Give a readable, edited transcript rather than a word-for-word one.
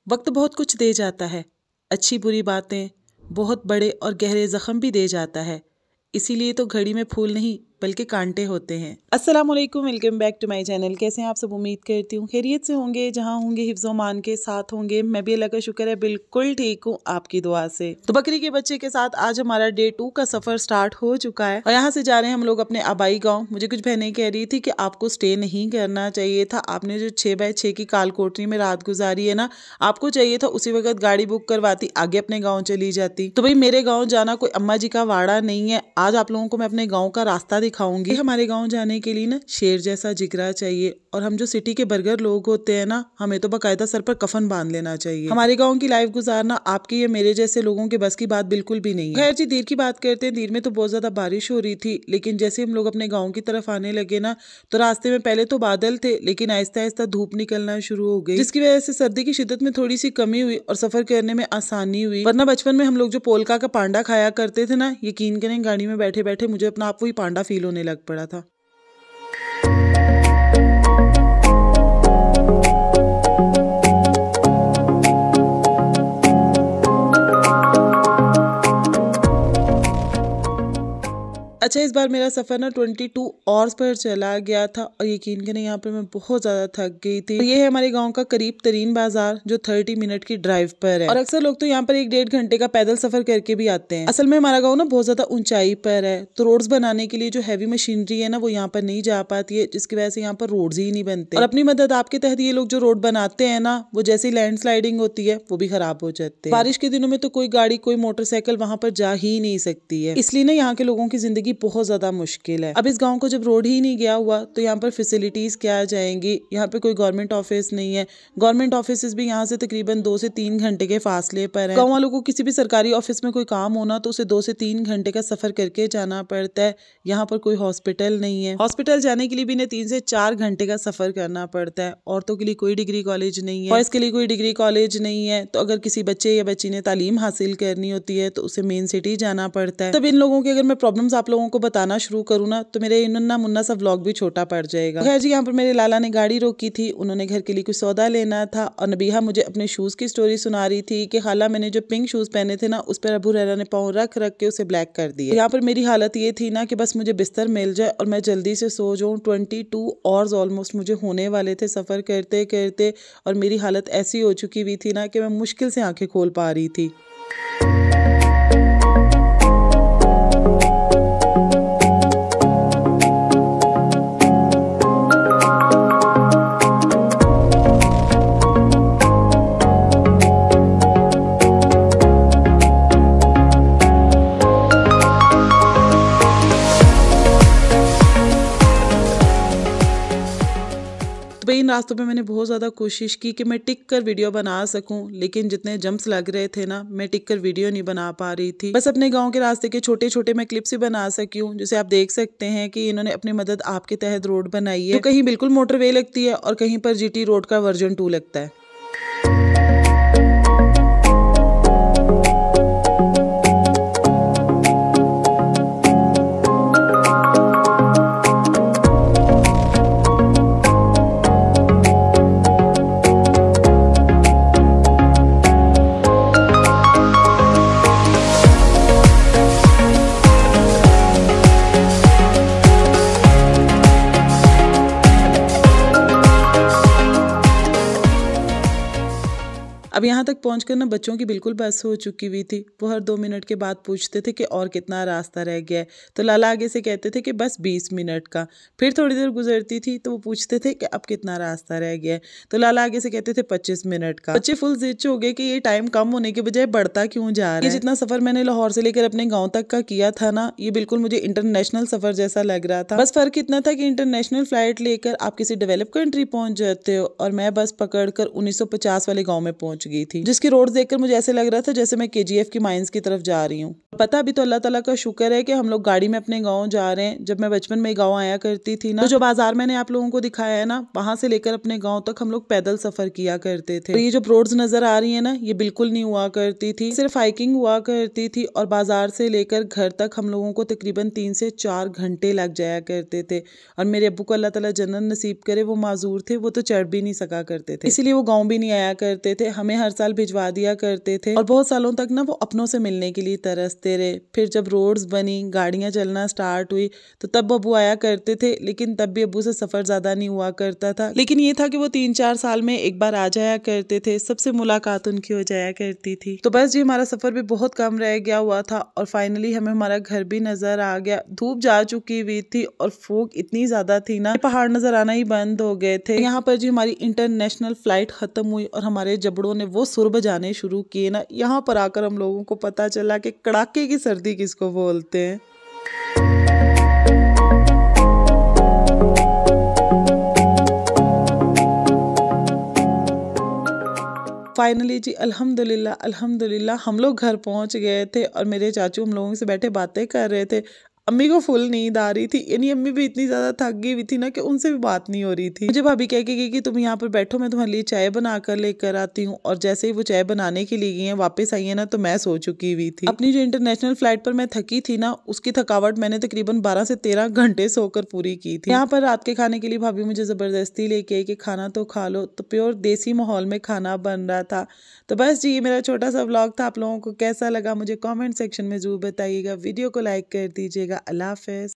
वक्त बहुत कुछ दे जाता है, अच्छी बुरी बातें, बहुत बड़े और गहरे जख्म भी दे जाता है। इसीलिए तो घड़ी में फूल नहीं बल्कि कांटे होते हैं। अस्सलाम वालेकुम, welcome back to my channel. कैसे हैं आप सब? उम्मीद करती हूँ खैरियत से होंगे। जहाँ होंगे हिफ्ज़ो मान के साथ होंगे। मैं भी अल्लाह का शुक्र है बिल्कुल ठीक हूँ आपकी दुआ से। तो बकरी के बच्चे के साथ आज हमारा डे 2 का सफर स्टार्ट हो चुका है और यहाँ से जा रहे हैं हम लोग अपने आबाई गाँव। मुझे कुछ बहनें कह रही थी कि आपको स्टे नहीं करना चाहिए था, आपने जो 6x6 की कालकोठरी में रात गुजारी है ना, आपको चाहिए था उसी वक्त गाड़ी बुक करवाती, आगे अपने गाँव चली जाती। तो भाई मेरे गाँव जाना कोई अम्मा जी का वाड़ा नहीं है। आज आप लोगों को मैं अपने गाँव का रास्ता दिखाऊंगी। हमारे गांव जाने के लिए ना शेर जैसा जिगरा चाहिए, और हम जो सिटी के बर्गर लोग होते हैं ना, हमें तो बाकायदा सर पर कफन बांध लेना चाहिए। हमारे गांव की लाइफ गुजारना आपके या मेरे जैसे लोगों के बस की बात बिल्कुल भी नहीं है। खैर जी, देर की बात करते हैं। देर में तो बहुत ज्यादा बारिश हो रही थी, लेकिन जैसे हम लोग अपने गाँव की तरफ आने लगे ना, तो रास्ते में पहले तो बादल थे, लेकिन आहिस्ता आहिस्ता धूप निकलना शुरू हो गई, जिसकी वजह से सर्दी की शिद्दत में थोड़ी सी कमी हुई और सफर करने में आसानी हुई। वरना बचपन में हम लोग जो पोलका का पांडा खाया करते थे ना, यकीन करें गाड़ी में बैठे बैठे मुझे अपना आप वही पांडा फील होने लग पड़ा था। अच्छा, इस बार मेरा सफर ना 22 आवर्स पर चला गया था और यकीन करें यहाँ पर मैं बहुत ज्यादा थक गई थी। तो ये है हमारे गांव का करीब तरीन बाजार जो 30 मिनट की ड्राइव पर है, और अक्सर लोग तो यहाँ पर 1-1.5 घंटे का पैदल सफर करके भी आते हैं। असल में हमारा गाँव ना बहुत ज्यादा ऊंचाई पर है, तो रोड्स बनाने के लिए जो हैवी मशीनरी है ना, वो यहाँ पर नहीं जा पाती है, जिसकी वजह से यहाँ पर रोड्स ही नहीं बनते। और अपनी मदद आपके तहत ये लोग जो रोड बनाते हैं ना, वो जैसी लैंड स्लाइडिंग होती है वो भी खराब हो जाते हैं। बारिश के दिनों में तो कोई गाड़ी कोई मोटरसाइकिल वहां पर जा ही नहीं सकती है, इसलिए ना यहाँ के लोगों की जिंदगी बहुत ज्यादा मुश्किल है। अब इस गांव को जब रोड ही नहीं गया हुआ तो यहाँ पर फैसिलिटीज क्या जाएंगी। यहाँ पे कोई गवर्नमेंट ऑफिस नहीं है, गवर्नमेंट ऑफिस भी यहाँ से तकरीबन 2 से 3 घंटे के फासले पर है। गाँव वालों को किसी भी सरकारी ऑफिस में कोई काम होना तो उसे 2 से 3 घंटे का सफर करके जाना पड़ता है। यहाँ पर कोई हॉस्पिटल नहीं है, हॉस्पिटल जाने के लिए भी इन्हें 3 से 4 घंटे का सफर करना पड़ता है। औरतों के लिए कोई डिग्री कॉलेज नहीं है, बॉयज के लिए कोई डिग्री कॉलेज नहीं है। तो अगर किसी बच्चे या बच्ची ने तालीम हासिल करनी होती है तो उसे मेन सिटी जाना पड़ता है। तब इन लोगों की अगर मैं प्रॉब्लम्स आप लोगों को बताना शुरू करूँ ना, तो मेरे नन्ना मुन्ना सा व्लॉग भी छोटा पड़ जाएगा। खैर जी, यहाँ पर मेरे लाला ने गाड़ी रोकी थी, उन्होंने घर के लिए कुछ सौदा लेना था, और नबीहा मुझे अपने शूज की स्टोरी सुना रही थी कि खाला मैंने जो पिंक शूज पहने थे ना, उस पर अबू रहरा ने पाँव रख रख के उसे ब्लैक कर दिया। यहाँ पर मेरी हालत ये थी ना कि बस मुझे बिस्तर मिल जाए और मैं जल्दी से सो जाऊँ। 22 आवर्स ऑलमोस्ट मुझे होने वाले थे सफर करते करते, और मेरी हालत ऐसी हो चुकी हुई थी ना कि मैं मुश्किल से आंखें खोल पा रही थी। इन रास्तों पे मैंने बहुत ज़्यादा कोशिश की कि मैं टिक कर वीडियो बना सकूं, लेकिन जितने जंप्स लग रहे थे ना, मैं टिक कर वीडियो नहीं बना पा रही थी। बस अपने गांव के रास्ते के छोटे छोटे मैं क्लिप्स ही बना सकी हूँ। जैसे आप देख सकते हैं कि इन्होंने अपनी मदद आपके तहत रोड बनाई है, तो कहीं बिल्कुल मोटरवे लगती है और कहीं पर GT रोड का वर्जन 2 लगता है। अब यहाँ तक पहुँचकर ना बच्चों की बिल्कुल बस हो चुकी हुई थी। वो हर 2 मिनट के बाद पूछते थे कि और कितना रास्ता रह गया है, तो लाला आगे से कहते थे कि बस 20 मिनट का। फिर थोड़ी देर गुजरती थी तो वो पूछते थे कि अब कितना रास्ता रह गया है, तो लाला आगे से कहते थे 25 मिनट का। बच्चे फुल जिद हो गए कि ये टाइम कम होने के बजाय बढ़ता क्यों जा रहा है। जितना सफर मैंने लाहौर से लेकर अपने गाँव तक का किया था ना, ये बिल्कुल मुझे इंटरनेशनल सफर जैसा लग रहा था। बस फर्क इतना था कि इंटरनेशनल फ्लाइट लेकर आप किसी डेवलप कंट्री पहुंच जाते हो, और मैं बस पकड़कर 1950 वाले गाँव में पहुंच गई थी, जिसकी रोड देखकर मुझे ऐसे लग रहा था जैसे मैं KGF की माइंस की तरफ जा रही हूँ। पता भी तो अल्लाह ताला का शुक्र है कि हम लोग गाड़ी में अपने गाँव जा रहे हैं। जब मैं बचपन में गाँव आया करती थी ना, तो जो बाजार मैंने आप लोगों को दिखाया है ना, वहां से लेकर अपने गाँव तक हम लोग पैदल सफर किया करते थे। तो ये जो रोड्स नजर आ रही है ना, ये बिल्कुल नहीं हुआ करती थी, सिर्फ हाइकिंग हुआ करती थी और बाजार से लेकर घर तक हम लोगों को तकरीबन 3 से 4 घंटे लग जाया करते थे। और मेरे अब्बू को अल्लाह ताला जन्नत नसीब करे, वो माजूर थे, वो तो चढ़ भी नहीं सका करते थे, इसलिए वो गाँव भी नहीं आया करते थे, हमें हर साल भिजवा दिया करते थे। और बहुत सालों तक ना वो अपनों से मिलने के लिए तरसते रहे। फिर जब रोड्स बनी, गाड़ियां चलना स्टार्ट हुई, तो तब अब्बू आया करते थे, लेकिन तब भी अब्बू से सफर ज्यादा नहीं हुआ करता था। लेकिन ये था कि वो 3-4 साल में एक बार आ जाया करते थे, सबसे मुलाकात उनकी हो जाया करती थी। तो बस जी हमारा सफर भी बहुत कम रह गया हुआ था और फाइनली हमें हमारा घर भी नजर आ गया। धूप जा चुकी हुई थी और फॉग इतनी ज्यादा थी ना, पहाड़ नजर आना ही बंद हो गए थे। यहाँ पर जी हमारी इंटरनेशनल फ्लाइट खत्म हुई और हमारे जबड़ों ने वो सुर बजाने शुरू किए ना, यहाँ पर आकर हम लोगों को पता चला कि कड़ाके की सर्दी किसको बोलते हैं। फाइनली जी अल्हम्दुलिल्लाह अल्हम्दुलिल्लाह हम लोग घर पहुंच गए थे और मेरे चाचू हम लोगों से बैठे बातें कर रहे थे। अम्मी को फुल नींद आ रही थी, यानी अम्मी भी इतनी ज्यादा थक गई हुई थी ना कि उनसे भी बात नहीं हो रही थी। मुझे भाभी कह के गई कि तुम यहाँ पर बैठो, मैं तुम्हारे लिए चाय बना कर लेकर आती हूँ। और जैसे ही वो चाय बनाने के लिए गई हैं, वापस आई है ना, तो मैं सो चुकी हुई थी। अपनी जो इंटरनेशनल फ्लाइट पर मैं थकी थी ना, उसकी थकावट मैंने तकरीबन 12 से 13 घंटे सोकर पूरी की थी। यहाँ पर रात के खाने के लिए भाभी मुझे जबरदस्ती लेके आई कि खाना तो खा लो, तो प्योर देसी माहौल में खाना बन रहा था। तो बस जी ये मेरा छोटा सा व्लॉग था। आप लोगों को कैसा लगा मुझे कमेंट सेक्शन में जरूर बताइएगा। वीडियो को लाइक कर दीजिएगा। अल्लाह हाफिज़।